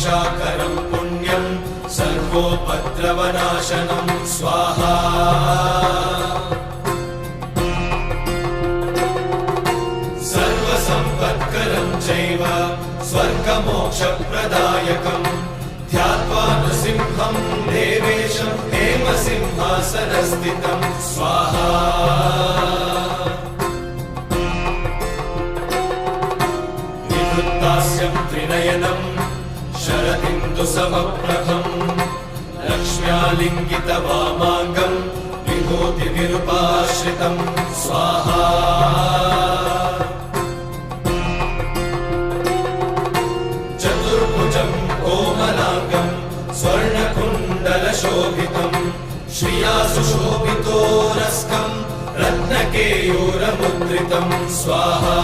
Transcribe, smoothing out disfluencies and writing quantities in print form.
रक्षाकरं पुण्यं सर्वोपद्रवनाशनं स्वाहा सर्वसम्पत्करं चैव स्वर्गमोक्षप्रदायकं ध्यात्वा नृसिंहं देवेशं हेमसिंहासनस्थितं स्वाहा विवृत्तास्यं त्रिनयनं शरदिन्दुसमप्रभं लक्ष्म्यालिङ्गितवामाङ्गं विभूतिविरूपाश्रितं स्वाहा चतुर्भुजं कोमलाङ्गं स्वर्णकुण्डलशोभितं श्रिया सुशोभितोरस्कं रत्नकेयूरमुद्रितं स्वाहा